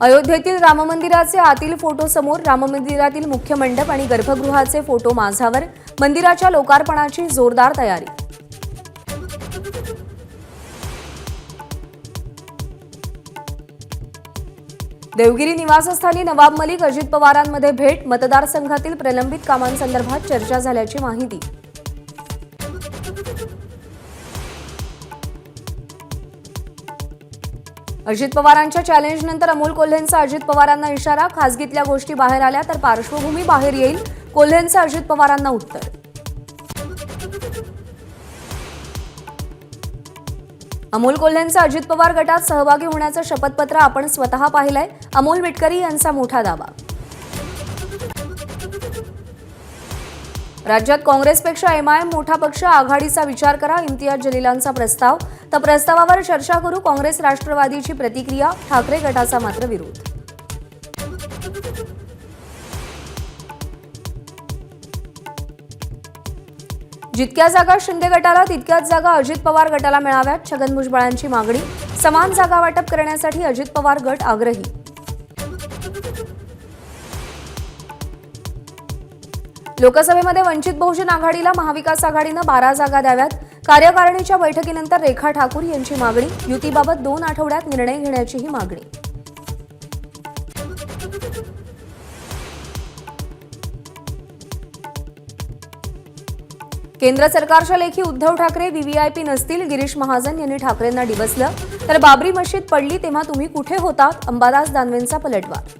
अयोध्येतील राममंदिराचे आतील फोटो समोर, राममंदिरातील मुख्य मंडप आणि गर्भगृहाचे फोटो माझावर, मंदिराच्या लोकार्पणाची जोरदार तयारी. देवगिरी निवासस्थानी नवाब मलिक अजित पवारांमध्ये भेट, मतदारसंघातील प्रलंबित कामांसंदर्भात चर्चा झाल्याची माहिती. अजित पवारांच्या चॅलेंजनंतर अमोल कोल्हेंचा अजित पवारांना इशारा, खासगीतल्या गोष्टी बाहेर आल्या तर पार्श्वभूमी बाहेर येईल, कोल्हेंचं अजित पवारांना उत्तर. अमोल कोल्हेंचं अजित पवार गटात सहभागी होण्याचं शपथपत्र आपण स्वतः पाहिलंय, अमोल मिटकरी यांचा मोठा दावा. राज्यात काँग्रेसपेक्षा एमआयएम मोठा पक्ष, आघाडीचा विचार करा, इम्तियाज जलीलांचा प्रस्ताव. तर प्रस्तावावर चर्चा करू, काँग्रेस राष्ट्रवादीची प्रतिक्रिया, ठाकरे गटाचा मात्र विरोध. जितक्या जागा शिंदे गटाला तितक्याच जागा अजित पवार गटाला मिळाव्यात, छगन भुजबळांची मागणी. समान जागा वाटप करण्यासाठी अजित पवार गट आग्रही. लोकसभेमध्ये वंचित बहुजन आघाडीला महाविकास आघाडीनं 12 जागा द्याव्यात, कार्यकारिणीच्या बैठकीनंतर रेखा ठाकूर यांची मागणी. युतीबाबत 2 आठवड्यात निर्णय घेण्याचीही मागणी. केंद्र सरकारच्या लेखी उद्धव ठाकरे व्हीव्हीआयपी नसतील, गिरीश महाजन यांनी ठाकरेंना डिवचलं. तर बाबरी मशीद पडली तेव्हा तुम्ही कुठे होतात, अंबादास दानवेंचा पलटवार.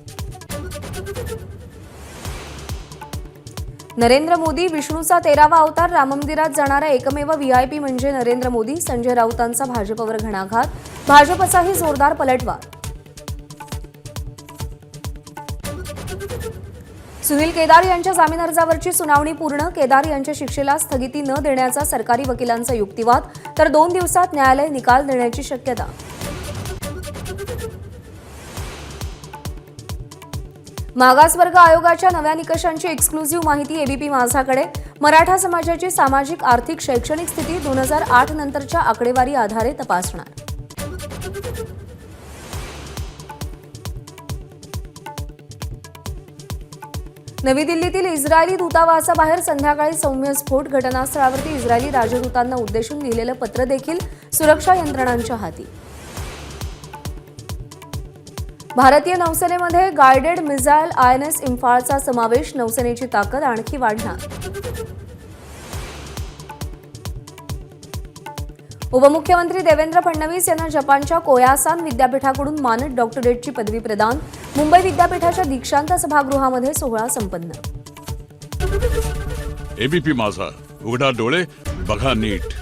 नरेंद्र मोदी विष्णूचा 13वा अवतार, राममंदिरात जाणारा एकमेव व्हीआयपी म्हणजे नरेंद्र मोदी. संजय राऊतांचा भाजपवर घणाघात, भाजपचाही जोरदार पलटवार. सुनील केदार यांच्या जामीन अर्जावरची सुनावणी पूर्ण, केदार यांच्या शिक्षेला स्थगिती न देण्याचा सरकारी वकिलांचा युक्तिवाद. तर 2 दिवसात न्यायालय निकाल देण्याची शक्यता. मागासवर्ग आयोगाच्या नव्या निकषांची एक्सक्लुझिव्ह माहिती एबीपी माझाकडे. मराठा समाजाची सामाजिक, आर्थिक, शैक्षणिक स्थिती 2008 नंतरच्या आकडेवारी आधारे तपासणार. नवी दिल्लीतील इस्रायली दूतावासाबाहेर संध्याकाळी सौम्य स्फोट, घटनास्थळावरती इस्रायली राजदूतांना उद्देशून लिहिलेलं पत्र देखील सुरक्षा यंत्रणांच्या हाती. भारतीय नौसेनेमध्ये गायडेड मिसाईल आयएनएस इम्फाळचा समावेश, नौसेनेची ताकद आणखी वाढणार. उपमुख्यमंत्री देवेंद्र फडणवीस यांना जपानच्या कोयासान विद्यापीठाकडून मानद डॉक्टरेटची पदवी प्रदान. मुंबई विद्यापीठाच्या दीक्षांत सभागृहामध्ये सोहळा संपन्न. एबीपी माझा, उघडा डोळे बघा नीट.